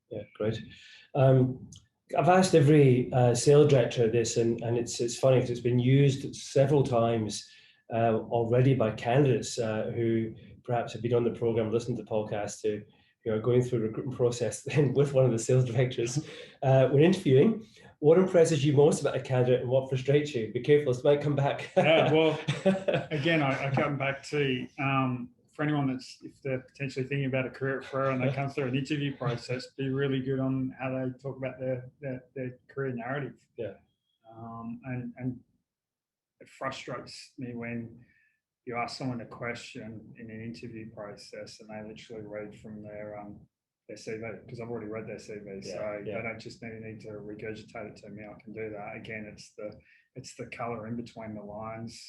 Yeah, great. I've asked every sales director this, and it's funny because it's been used several times already by candidates who perhaps have been on the program, listened to the podcast, who are going through a recruitment process with one of the sales directors. When interviewing, what impresses you most about a candidate and what frustrates you? Be careful, this might come back. Yeah, well, again, I come back to for anyone if they're potentially thinking about a career at Ferrero and they come through an interview process, be really good on how they talk about their career narrative. Yeah. And it frustrates me when you ask someone a question in an interview process and they literally read from their CV, because I've already read their CV, so they don't just need to regurgitate it to me. I can do that. Again, it's the colour in between the lines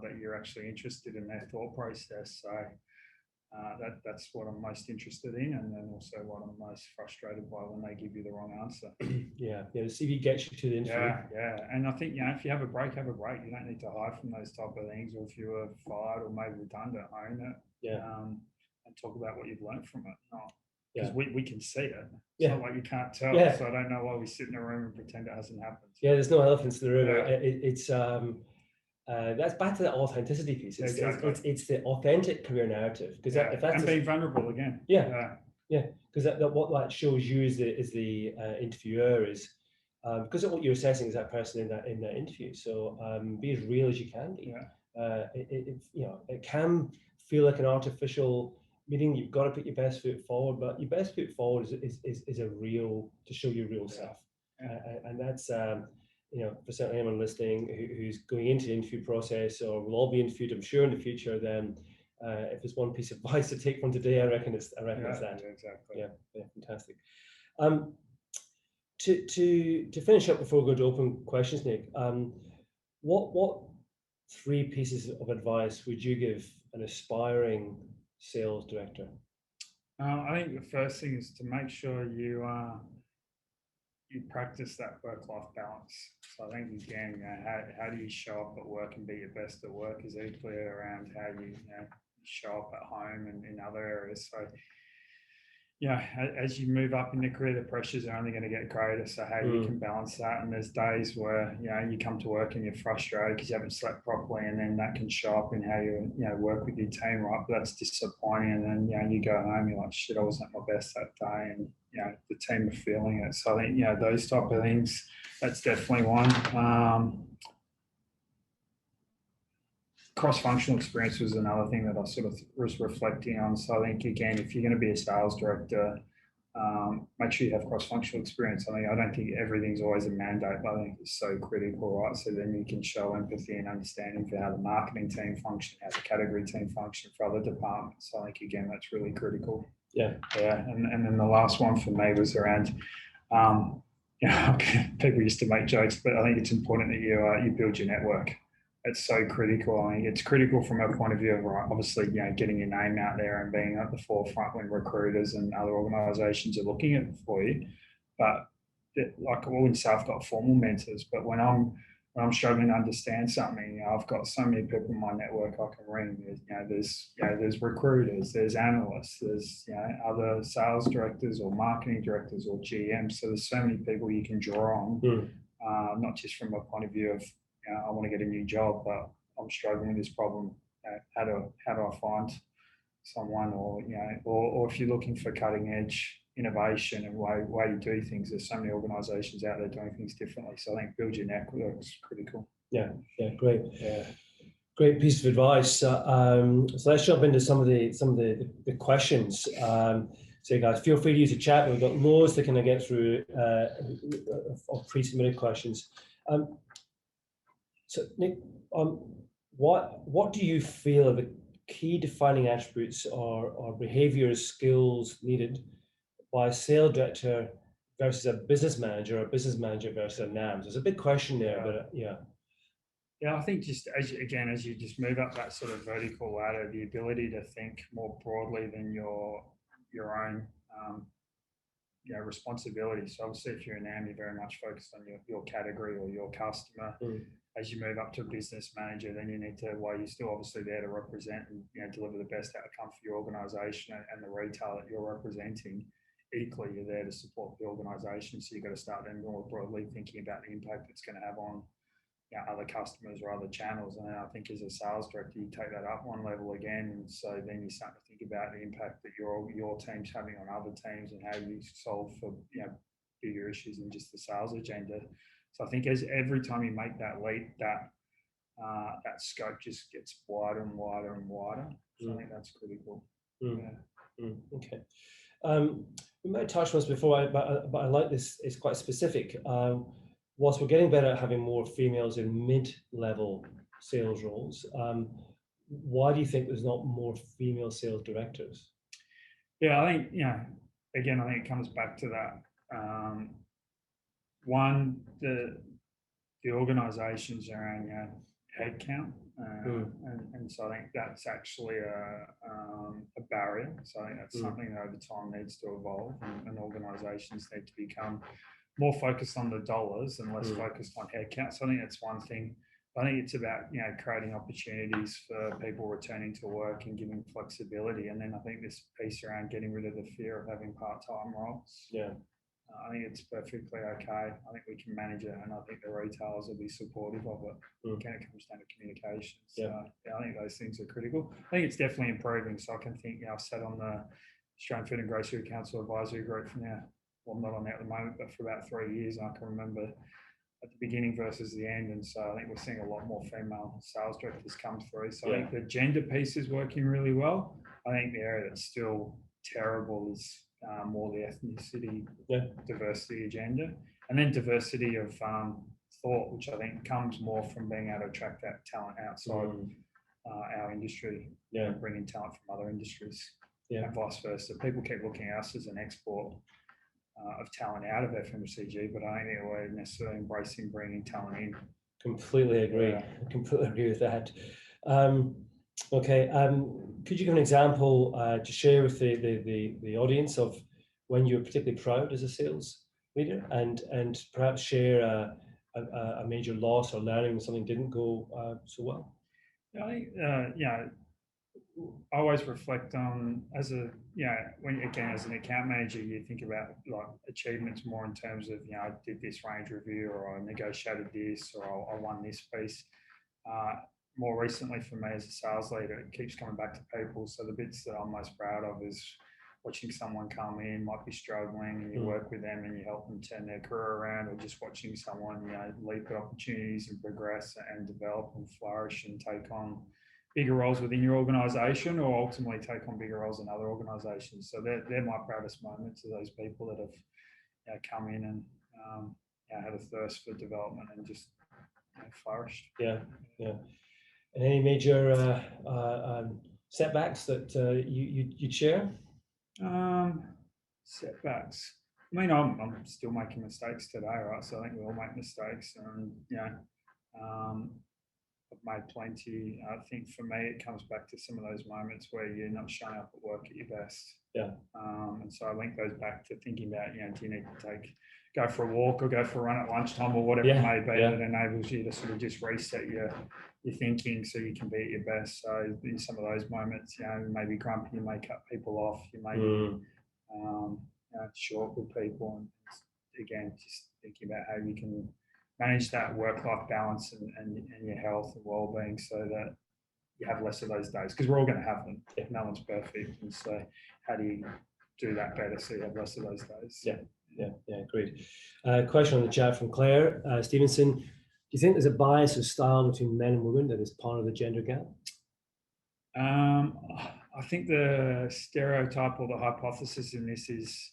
that you're actually interested in their thought process. So That's what I'm most interested in, and then also what I'm most frustrated by when they give you the wrong answer. Yeah, the CV gets you to the interview. Yeah. And I think, if you have a break, have a break. You don't need to hide from those type of things. Or if you were fired or made redundant, own it. Yeah. And talk about what you've learned from it. Yeah. Because we can see it. It's not like you can't tell. Yeah. So I don't know why we sit in a room and pretend it hasn't happened. Yeah, there's no elephants in the room. Yeah. That's back to that authenticity piece. It's the authentic career narrative, because if that's being vulnerable again. Yeah. Because what that shows you as the interviewer is, because of what you're assessing is that person in that interview. So be as real as you can be. It can feel like an artificial meeting. You've got to put your best foot forward, but your best foot forward is a real, to show your real self. And that's for certainly anyone listening who's going into the interview process, or will all be interviewed, I'm sure, in the future, then if there's one piece of advice to take from today, I reckon it's that. Yeah, exactly. Yeah, fantastic. To finish up before we go to open questions, Nick, what 3 pieces of advice would you give an aspiring sales director? I think the first thing is to make sure you practice that work-life balance. So I think, again, how do you show up at work and be your best at work is equally around how you show up at home and in other areas. So as you move up in the career, the pressures are only going to get greater. So how you can balance that, and there's days where you come to work and you're frustrated because you haven't slept properly, and then that can show up in how you work with your team, right? But that's disappointing, and then you go home, you're like, shit, I wasn't at my best that day, and the team are feeling it. So I think those type of things, that's definitely one. Cross-functional experience was another thing that I sort of was reflecting on. So I think, again, if you're going to be a sales director, make sure you have cross-functional experience. I don't think everything's always a mandate, but I think it's so critical, right? So then you can show empathy and understanding for how the marketing team function, how the category team function for other departments. So I think, again, that's really critical. Yeah. And then the last one for me was around, people used to make jokes, but I think it's important that you build your network. It's so critical. I mean, it's critical from a point of view of, obviously, getting your name out there and being at the forefront when recruiters and other organisations are looking at it for you. But all in South got formal mentors, but when I'm struggling to understand something, I've got so many people in my network I can ring. There's recruiters, there's analysts, there's other sales directors or marketing directors or GMs. So there's so many people you can draw on, not just from a point of view of I want to get a new job, but I'm struggling with this problem. How do I find someone, or if you're looking for cutting edge innovation and way you do things, there's so many organisations out there doing things differently. So I think build your network is critical. Yeah, great. Great piece of advice. So let's jump into some of the questions. So guys, feel free to use the chat. We've got loads to kind of get through of pre-submitted questions. So Nick, what do you feel are the key defining attributes or behaviors, skills needed by a sales director versus a business manager, or a business manager versus a NAM? There's a big question there, but I think just as you just move up that sort of vertical ladder, the ability to think more broadly than your own responsibility. So obviously, if you're an NAM, you're very much focused on your category or your customer. As you move up to a business manager, then you need to, while you're still obviously there to represent and deliver the best outcome for your organisation and the retail that you're representing, equally you're there to support the organisation. So you've got to start then more broadly thinking about the impact it's going to have on other customers or other channels. And then I think as a sales director, you take that up one level again. And so then you start to think about the impact that your team's having on other teams and how you solve for bigger issues than just the sales agenda. So I think as every time you make that leap, that scope just gets wider and wider and wider. So I think that's critical. Okay. We might touch on this before, but I like this. It's quite specific. Whilst we're getting better at having more females in mid-level sales roles, why do you think there's not more female sales directors? Yeah, I think, again, I think it comes back to that. One, the organisations around headcount, and so I think that's actually a barrier. So I think that's something that over time needs to evolve, and organisations need to become more focused on the dollars and less focused on headcount. So I think that's one thing. I think it's about creating opportunities for people returning to work and giving flexibility, and then I think this piece around getting rid of the fear of having part-time roles. Yeah. I think it's perfectly okay. I think we can manage it, and I think the retailers will be supportive of it. Again, it comes down to communication. So, I think those things are critical. I think it's definitely improving. So I can think, I've sat on the Australian Food and Grocery Council Advisory Group for now. Well, I'm not on there at the moment, but for about 3 years, and I can remember at the beginning versus the end. And so I think we're seeing a lot more female sales directors come through. So I think the gender piece is working really well. I think the area that's still terrible is more the ethnicity, diversity agenda, and then diversity of thought, which I think comes more from being able to attract that talent outside our industry, and bringing talent from other industries, and vice versa. People keep looking at us as an export of talent out of FMCG, but I don't think we're necessarily embracing bringing talent in. Completely agree. Completely agree with that. Okay, could you give an example to share with the audience of when you're particularly proud as a sales leader, and perhaps share a major loss or learning when something didn't go so well? I think I always reflect on as an account manager, you think about like achievements more in terms of I did this range review, or I negotiated this, or I won this piece. More recently for me as a sales leader, it keeps coming back to people. So the bits that I'm most proud of is watching someone come in, might be struggling, and you work with them and you help them turn their career around, or just watching someone, leap at opportunities and progress and develop and flourish and take on bigger roles within your organisation, or ultimately take on bigger roles in other organisations. So they're my proudest moments, of those people that have come in and had a thirst for development and just flourished. Yeah. And any major setbacks that you'd share? Setbacks. I mean, I'm still making mistakes today, right? So I think we all make mistakes, and I've made plenty. I think for me, it comes back to some of those moments where you're not showing up at work at your best. Yeah. And so I link those back to thinking about, do you need to go for a walk or go for a run at lunchtime or whatever it may be that enables you to sort of just reset your thinking so you can be at your best. So in some of those moments, you may be grumpy, you may cut people off, you may be short with people, and again, just thinking about how you can manage that work-life balance and your health and well-being so that you have less of those days, because we're all going to have them. No one's perfect, and so how do you do that better so you have less of those days? Yeah, great. Question on the chat from Claire Stevenson. Do you think there's a bias of style between men and women that is part of the gender gap? I think the stereotype or the hypothesis in this is,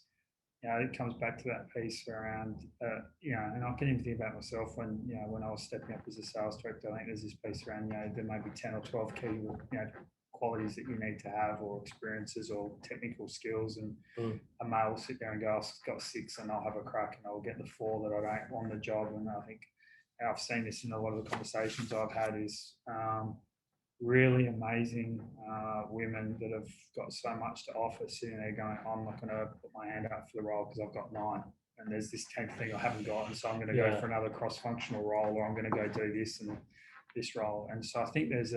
it comes back to that piece around, and I can even think about myself when I was stepping up as a sales director. I think there's this piece around, there may be 10 or 12 key, qualities that you need to have, or experiences or technical skills, and a male will sit there and go, I've got 6 and I'll have a crack and I'll get the 4 that I don't on the job. And I think I've seen this in a lot of the conversations I've had is really amazing women that have got so much to offer, sitting there going, I'm not going to put my hand up for the role because I've got 9 and there's this 10th thing I haven't got, and so I'm going to go for another cross-functional role, or I'm going to go do this and this role. And so I think it's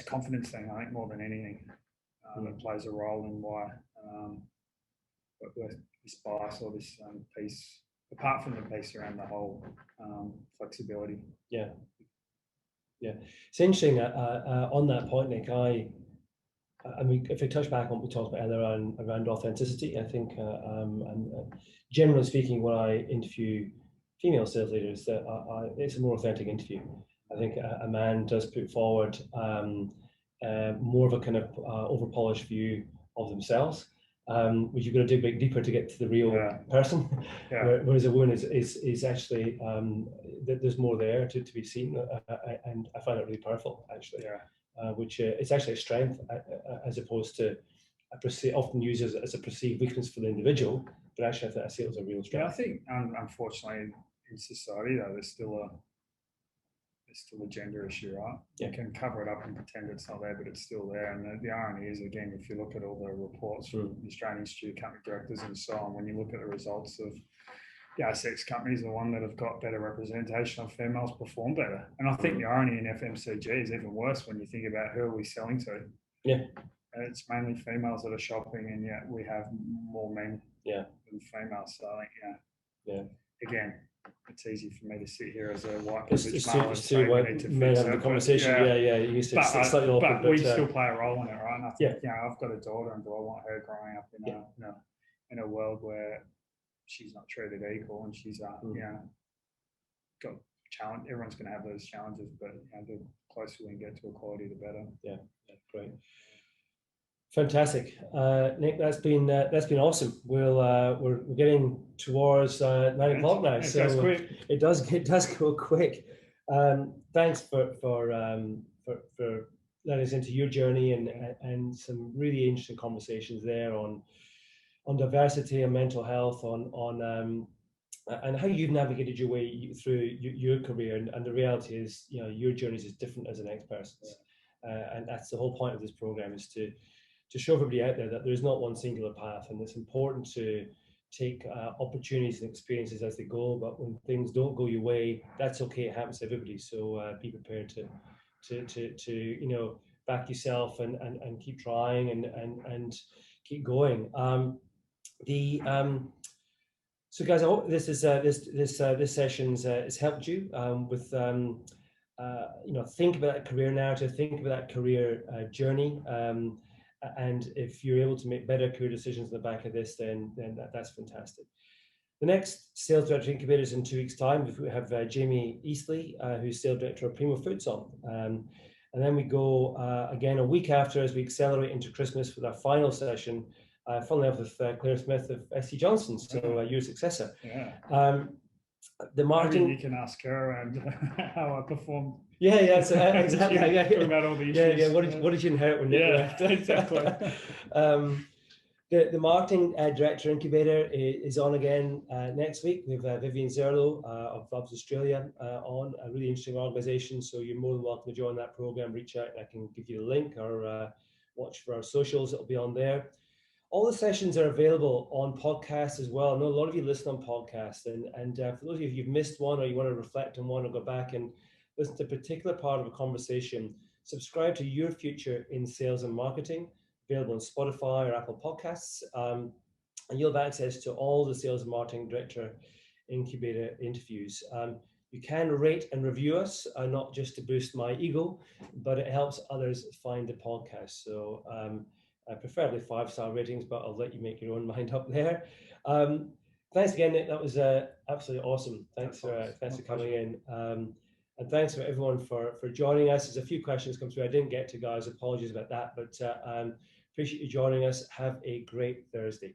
a confidence thing, I think, more than anything, that plays a role in why this bias or this piece, apart from the piece around the whole flexibility. Yeah. It's interesting on that point, Nick. I mean, if we touch back on what we talked about earlier around authenticity, I think, and generally speaking, when I interview female sales leaders, that it's a more authentic interview. I think a man does put forward more of a kind of over-polished view of themselves, which you've got to dig a bit deeper to get to the real person. Whereas a woman is actually, there's more there to be seen, and I find it really powerful, actually. Which it's actually a strength as opposed to often used as a perceived weakness for the individual, but actually I see it as a real strength. I think unfortunately in society though, there's still it's still a gender issue, right? Yeah. You can cover it up and pretend it's not there, but it's still there. And the irony is, again, if you look at all the reports from the Australian Institute of Company Directors and so on, when you look at the results of the ASX companies, the one that have got better representation of females perform better. And I think the irony in FMCG is even worse when you think about who are we selling to. Yeah. And it's mainly females that are shopping, and yet we have more men than females. So I think, again, it's easy for me to sit here as a white privileged male and say we need to fix it. The conversation, you used to slightly awkward, but we still play a role in it, right? And I think, I've got a daughter, and do I want her growing up in a world where she's not treated equal, and she's got challenge. Everyone's going to have those challenges, but the closer we can get to equality, the better. Yeah, great, fantastic, Nick. That's been awesome. We're getting towards 9 o'clock now, so it does go quick. Thanks for letting us into your journey and some really interesting conversations there on diversity and mental health, on and how you've navigated your way through your career. And the reality is, your journey is different as the next person's. And that's the whole point of this program, is to show everybody out there that there's not one singular path, and it's important to take opportunities and experiences as they go. But when things don't go your way, that's okay. It happens to everybody. So be prepared to back yourself and keep trying and keep going. So guys, I hope this session's has helped you with think about that career narrative, think about that career journey, and if you're able to make better career decisions on the back of this, then that's fantastic. The next Sales Director Incubator is in 2 weeks' time. We have Jamie Eastley, who's Sales Director of Primo Foods on. And then we go again a week after, as we accelerate into Christmas, with our final session, funnily enough, with Claire Smith of SC Johnson, so your successor. The marketing. Maybe you can ask her and how I performed. So, exactly. Talk about all the issues. What did you inherit when you left? Exactly. The marketing director incubator is on again next week. We have Vivian Zerlo of Bubs Australia on, a really interesting organisation. So you're more than welcome to join that program. Reach out, and I can give you the link, or watch for our socials. It'll be on there. All the sessions are available on podcasts as well. I know a lot of you listen on podcasts, and for those of you, if you've missed one, or you want to reflect on one, or go back and listen to a particular part of a conversation, subscribe to Your Future in Sales and Marketing, available on Spotify or Apple Podcasts, and you'll have access to all the Sales and Marketing Director Incubator interviews. You can rate and review us, not just to boost my ego, but it helps others find the podcast. So preferably 5-star ratings, but I'll let you make your own mind up there. Thanks again, Nick. That was absolutely awesome. Thanks for coming in. And thanks for everyone for joining us. There's a few questions come through I didn't get to, guys. Apologies about that, but appreciate you joining us. Have a great Thursday.